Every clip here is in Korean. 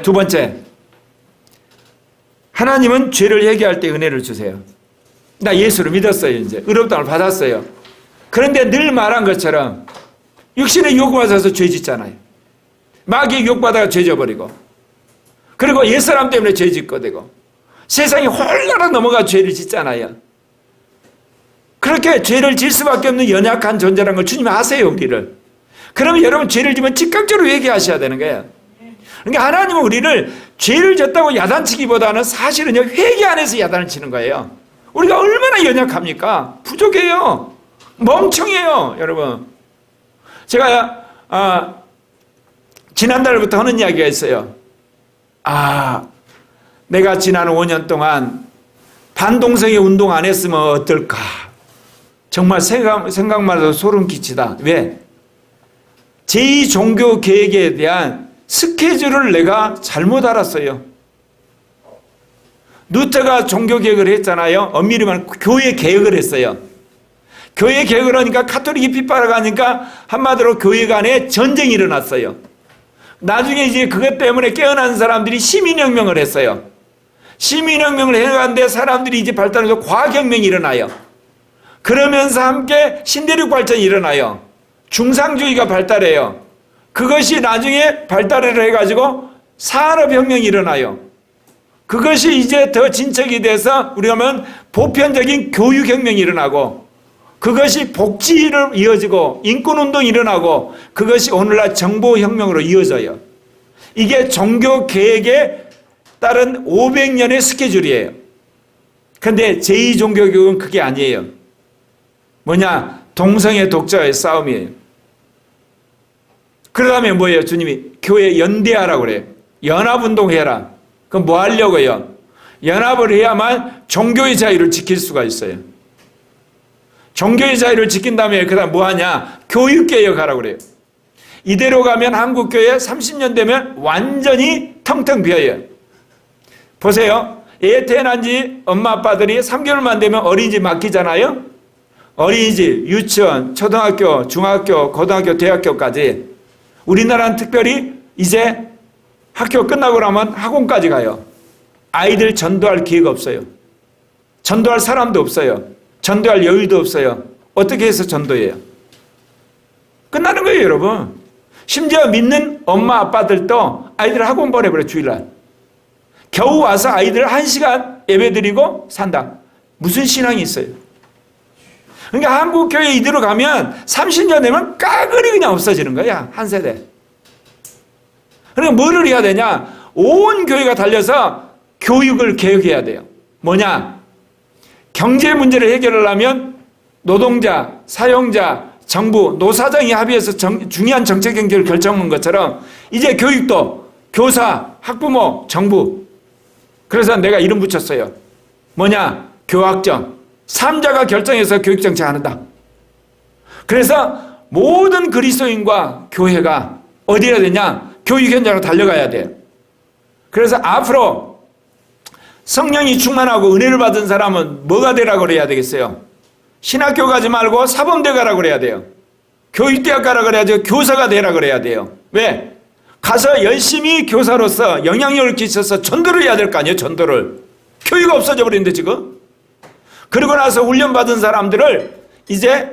두 번째, 하나님은 죄를 회개할 때 은혜를 주세요. 나 예수를 믿었어요. 이제 의롭다함을 받았어요. 그런데 늘 말한 것처럼 육신의 유혹을 받아서 죄 짓잖아요. 마귀의 유혹받아가 죄 져버리고, 그리고 옛사람 때문에 죄 짓고 되고, 세상이 홀라락 넘어가 죄를 짓잖아요. 그렇게 죄를 질 수밖에 없는 연약한 존재라는 걸 주님이 아세요, 우리를. 그러면 여러분 죄를 지면 즉각적으로 회개하셔야 되는 거예요. 그러니까 하나님은 우리를 죄를 졌다고 야단치기보다는 사실은요, 회개 안에서 야단을 치는 거예요. 우리가 얼마나 연약합니까? 부족해요. 멍청해요, 여러분. 제가 지난달부터 하는 이야기가 있어요. 내가 지난 5년 동안 반동성애 운동 안 했으면 어떨까? 정말 생각만 해도 소름 끼치다. 왜? 제2종교개혁에 대한 스케줄을 내가 잘못 알았어요. 루터가 종교개혁을 했잖아요. 엄밀히 말하면 교회 개혁을 했어요. 교회 개혁을 하니까 카톨릭이 핍박을 하니까 한마디로 교회 간에 전쟁이 일어났어요. 나중에 이제 그것 때문에 깨어난 사람들이 시민혁명을 했어요. 시민혁명을 해가는데 사람들이 이제 발달해서 과학혁명이 일어나요. 그러면서 함께 신대륙 발전이 일어나요. 중상주의가 발달해요. 그것이 나중에 발달을 해가지고 산업혁명이 일어나요. 그것이 이제 더 진척이 돼서 우리가 하면 보편적인 교육혁명이 일어나고, 그것이 복지를 이어지고 인권운동이 일어나고, 그것이 오늘날 정보혁명으로 이어져요. 이게 종교개혁에 따른 500년의 스케줄이에요. 그런데 제2종교개혁은 그게 아니에요. 뭐냐? 동성애 독자의 싸움이에요. 그 다음에 뭐예요? 주님이 교회 연대하라고 그래요. 연합운동해라. 그럼 뭐 하려고요? 연합을 해야만 종교의 자유를 지킬 수가 있어요. 종교의 자유를 지킨 다음에 그 다음 뭐 하냐? 교육개혁하라고 그래요. 이대로 가면 한국교회 30년 되면 완전히 텅텅 비어요. 보세요. 애 태어난 지 엄마 아빠들이 3개월만 되면 어린이집 맡기잖아요. 어린이집, 유치원, 초등학교, 중학교, 고등학교, 대학교까지. 우리나라는 특별히 이제 학교 끝나고 나면 학원까지 가요. 아이들 전도할 기회가 없어요. 전도할 사람도 없어요. 전도할 여유도 없어요. 어떻게 해서 전도해요? 끝나는 거예요, 여러분. 심지어 믿는 엄마 아빠들도 아이들 학원 보내버려요, 주일날. 겨우 와서 아이들 1시간 예배드리고 산다. 무슨 신앙이 있어요? 그러니까 한국교회 이대로 가면 30년 되면 까그리 그냥 없어지는 거야, 한 세대. 그러니까 뭐를 해야 되냐? 온 교회가 달려서 교육을 개혁해야 돼요. 뭐냐? 경제 문제를 해결하려면 노동자, 사용자, 정부, 노사정이 합의해서 중요한 정책 경제를 결정한 것처럼 이제 교육도 교사, 학부모, 정부. 그래서 내가 이름 붙였어요. 뭐냐? 교학정. 3자가 결정해서 교육정책 한다. 그래서 모든 그리스도인과 교회가 어디 해야 되냐? 교육 현장으로 달려가야 돼요. 그래서 앞으로 성령이 충만하고 은혜를 받은 사람은 뭐가 되라고 그래야 되겠어요? 신학교 가지 말고 사범대 가라고 그래야 돼요. 교육대학 가라고 그래야 돼요. 교사가 되라고 그래야 돼요. 왜? 가서 열심히 교사로서 영향력을 끼쳐서 전도를 해야 될 거 아니에요, 전도를. 교육이 없어져 버리는데 지금. 그리고 나서 훈련받은 사람들을 이제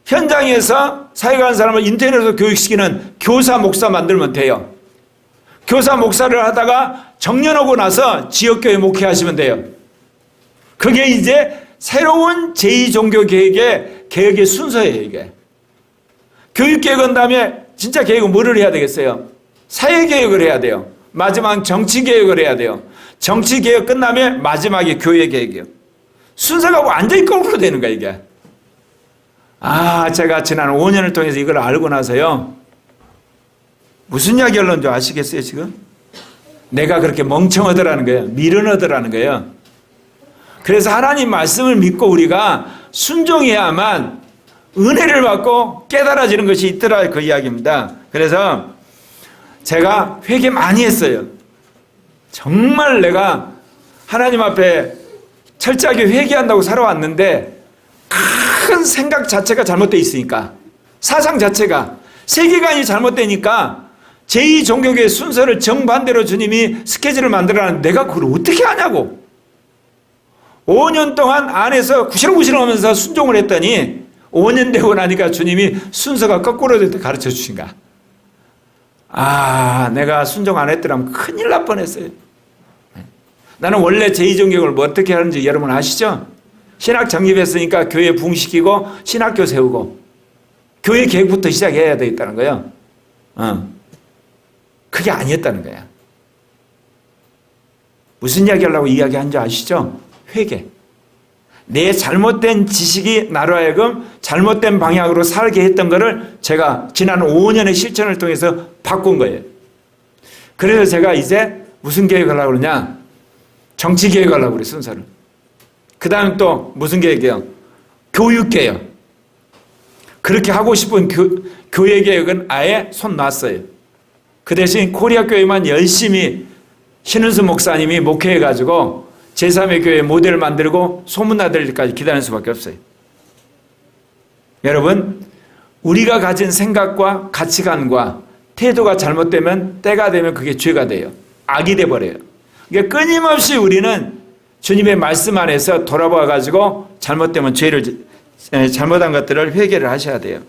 현장에서 사회 가는 사람을 인터넷으로 교육시키는 교사, 목사 만들면 돼요. 교사, 목사를 하다가 정년하고 나서 지역교회 목회하시면 돼요. 그게 이제 새로운 제2종교개혁의 개혁의 순서예요, 이게. 교육개혁한 다음에 진짜 개혁은 뭐를 해야 되겠어요? 사회개혁을 해야 돼요. 마지막 정치개혁을 해야 돼요. 정치개혁 끝나면 마지막에 교회개혁이에요. 순서가 완전히 거꾸로 되는 거야, 이게. 제가 지난 5년을 통해서 이걸 알고 나서요. 무슨 이야기 하려는 줄 아시겠어요, 지금? 내가 그렇게 멍청하더라는 거예요. 미련하더라는 거예요. 그래서 하나님 말씀을 믿고 우리가 순종해야만 은혜를 받고 깨달아지는 것이 있더라, 그 이야기입니다. 그래서 제가 회개 많이 했어요. 정말 내가 하나님 앞에 철저하게 회개한다고 살아왔는데 큰 생각 자체가 잘못되어 있으니까, 사상 자체가, 세계관이 잘못되니까 제2종교교회 순서를 정반대로 주님이 스케줄을 만들어놨는데 내가 그걸 어떻게 하냐고. 5년 동안 안에서 구시렁구시렁 하면서 순종을 했더니 5년 되고 나니까 주님이 순서가 거꾸로 됐다 가르쳐 주신가. 아, 내가 순종 안 했더라면 큰일 날 뻔했어요. 나는 원래 제2종교를 뭐 어떻게 하는지 여러분 아시죠? 신학 정립했으니까 교회 부흥시키고 신학교 세우고 교회 계획부터 시작해야 되겠다는 거예요. 그게 아니었다는 거야. 무슨 이야기 하려고 이야기한 줄 아시죠? 회개. 내 잘못된 지식이 나로 하여금 잘못된 방향으로 살게 했던 것을 제가 지난 5년의 실천을 통해서 바꾼 거예요. 그래서 제가 이제 무슨 계획을 하려고 그러냐? 정치 계획을 하려고 그래요, 순서를. 그 다음 또 무슨 계획이에요? 교육 계획. 그렇게 하고 싶은 교회 계획은 아예 손 놨어요. 그 대신 코리아 교회만 열심히 신은수 목사님이 목회해가지고 제3의 교회 모델을 만들고 소문나들 때까지 기다릴 수밖에 없어요. 여러분, 우리가 가진 생각과 가치관과 태도가 잘못되면 때가 되면 그게 죄가 돼요. 악이 돼버려요. 그러니까 끊임없이 우리는 주님의 말씀 안에서 돌아봐가지고 잘못되면 잘못한 것들을 회개를 하셔야 돼요.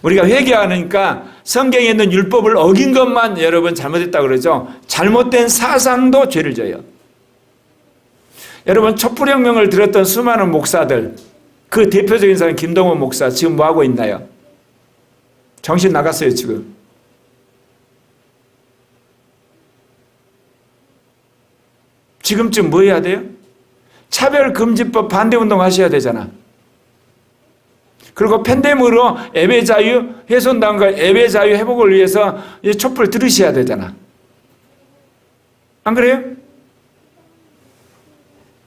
우리가 회개하니까 성경에 있는 율법을 어긴 것만 여러분 잘못했다고 그러죠. 잘못된 사상도 죄를 져요. 여러분, 촛불혁명을 들었던 수많은 목사들, 그 대표적인 사람 김동원 목사 지금 뭐 하고 있나요? 정신 나갔어요 지금. 지금쯤 뭐 해야 돼요? 차별금지법 반대운동 하셔야 되잖아. 그리고 팬데믹으로 예배자유 훼손당과 예배자유 회복을 위해서 촛불 들으셔야 되잖아. 안 그래요?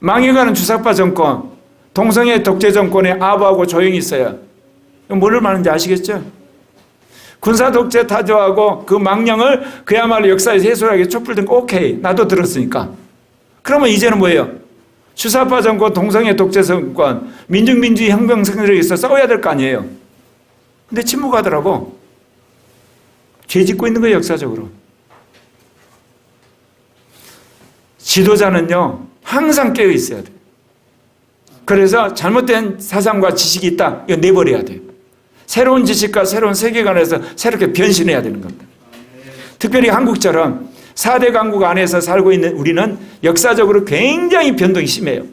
망해가는 주사파 정권, 동성애 독재 정권에 아부하고 조용히 있어요. 뭐를 말하는지 아시겠죠? 군사 독재 타조하고 그 망령을 그야말로 역사에서 해소하게 촛불 든 거 오케이. 나도 들었으니까. 그러면 이제는 뭐예요? 주사파 정권, 동성애 독재 정권, 민중민주주의 혁명생들에 있어 싸워야 될 거 아니에요. 근데 침묵하더라고. 죄 짓고 있는 거예요, 역사적으로. 지도자는요, 항상 깨어 있어야 돼요. 그래서 잘못된 사상과 지식이 있다. 이거 내버려야 돼요. 새로운 지식과 새로운 세계관에서 새롭게 변신해야 되는 겁니다. 특별히 한국처럼 4대 강국 안에서 살고 있는 우리는 역사적으로 굉장히 변동이 심해요.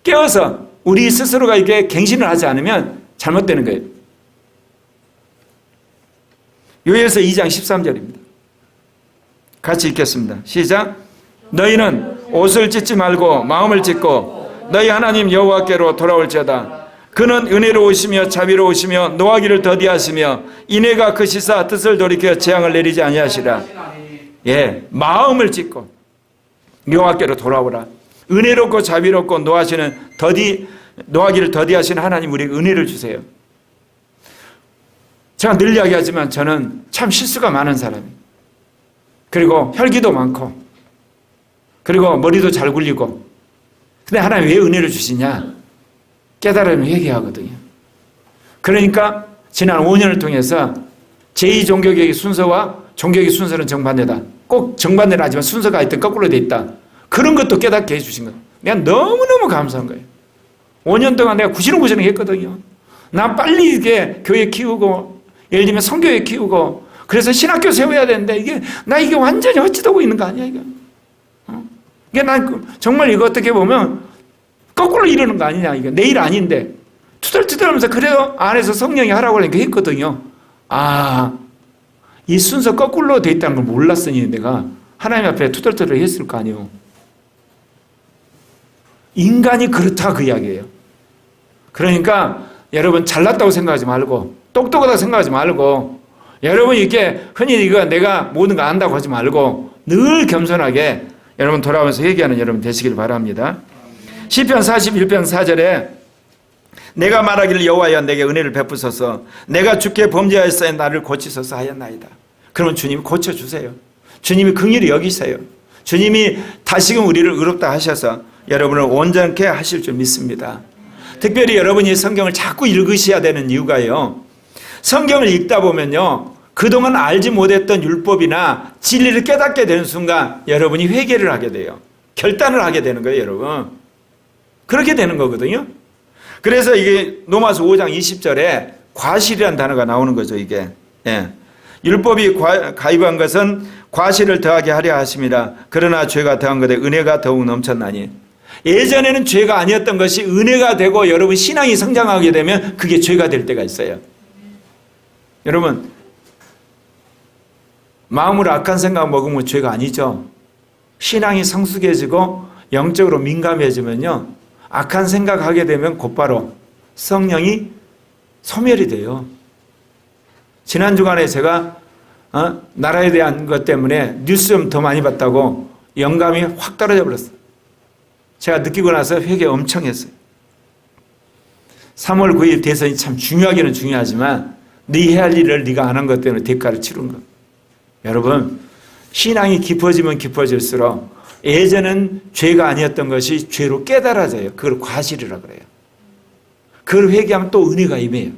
깨어서 우리 스스로가 이게 갱신을 하지 않으면 잘못되는 거예요. 요엘서 2장 13절입니다. 같이 읽겠습니다. 시작. 너희는 옷을 찢지 말고 마음을 찢고 너희 하나님 여호와께로 돌아올지어다. 그는 은혜로우시며 자비로우시며 노하기를 더디하시며 인애가 크시사 뜻을 돌이켜 재앙을 내리지 아니하시라. 예, 마음을 찢고 여호와께로 돌아오라. 은혜롭고 자비롭고 노하기를 더디하시는 하나님 우리에게 은혜를 주세요. 제가 늘 이야기하지만 저는 참 실수가 많은 사람이에요. 그리고 혈기도 많고 그리고 머리도 잘 굴리고. 근데 하나님 왜 은혜를 주시냐? 깨달으면 회개하거든요. 그러니까 지난 5년을 통해서 제2종교개혁의 순서와 종교개혁의 순서는 정반대다. 꼭 정반대는 하지만 순서가 하여튼 거꾸로 돼 있다. 그런 것도 깨닫게 해주신 거예요. 내가 너무너무 감사한 거예요. 5년 동안 내가 구시렁구시렁 했거든요. 나 빨리 이렇게 교회 키우고 예를 들면 성교회 키우고 그래서 신학교 세워야 되는데 이게 완전히 헛짓하고 있는 거 아니야 이거. 이게 난 정말 이거 어떻게 보면 거꾸로 이러는 거 아니냐 이거. 내 일 아닌데 투덜투덜하면서 그래요 안에서 성령이 하라고 하니까 했거든요. 아, 이 순서 거꾸로 돼 있다는 걸 몰랐으니 내가 하나님 앞에 투덜투덜 했을 거 아니에요. 인간이 그렇다 그 이야기예요. 그러니까 여러분 잘났다고 생각하지 말고 똑똑하다고 생각하지 말고 여러분 이렇게 흔히 이거 내가 모든 거 안다고 하지 말고 늘 겸손하게 여러분 돌아오면서 얘기하는 여러분 되시길 바랍니다. 시편 41편 4절에 내가 말하기를 여호와여 내게 은혜를 베푸소서 내가 주께 범죄하였사에 나를 고치소서 하였나이다. 그러면 주님이 고쳐주세요. 주님이 긍휼히 여기세요. 주님이 다시금 우리를 의롭다 하셔서 여러분을 온전케 하실 줄 믿습니다. 특별히 여러분이 성경을 자꾸 읽으셔야 되는 이유가요. 성경을 읽다 보면요 그동안 알지 못했던 율법이나 진리를 깨닫게 되는 순간 여러분이 회개를 하게 돼요. 결단을 하게 되는 거예요, 여러분. 그렇게 되는 거거든요. 그래서 이게 로마서 5장 20절에 과실이라는 단어가 나오는 거죠, 이게. 예. 율법이 가입한 것은 과실을 더하게 하려 하심이라. 그러나 죄가 더한 것에 은혜가 더욱 넘쳤나니. 예전에는 죄가 아니었던 것이 은혜가 되고 여러분 신앙이 성장하게 되면 그게 죄가 될 때가 있어요. 여러분, 마음으로 악한 생각 먹으면 죄가 아니죠. 신앙이 성숙해지고 영적으로 민감해지면요, 악한 생각하게 되면 곧바로 성령이 소멸이 돼요. 지난 주간에 제가 나라에 대한 것 때문에 뉴스 좀 더 많이 봤다고 영감이 확 떨어져 버렸어요. 제가 느끼고 나서 회개 엄청 했어요. 3월 9일 대선이 참 중요하기는 중요하지만 네 해야 할 일을 네가 안 한 것 때문에 대가를 치른 것. 여러분, 신앙이 깊어지면 깊어질수록 예전은 죄가 아니었던 것이 죄로 깨달아져요. 그걸 과실이라고 그래요. 그걸 회개하면 또 은혜가 임해요.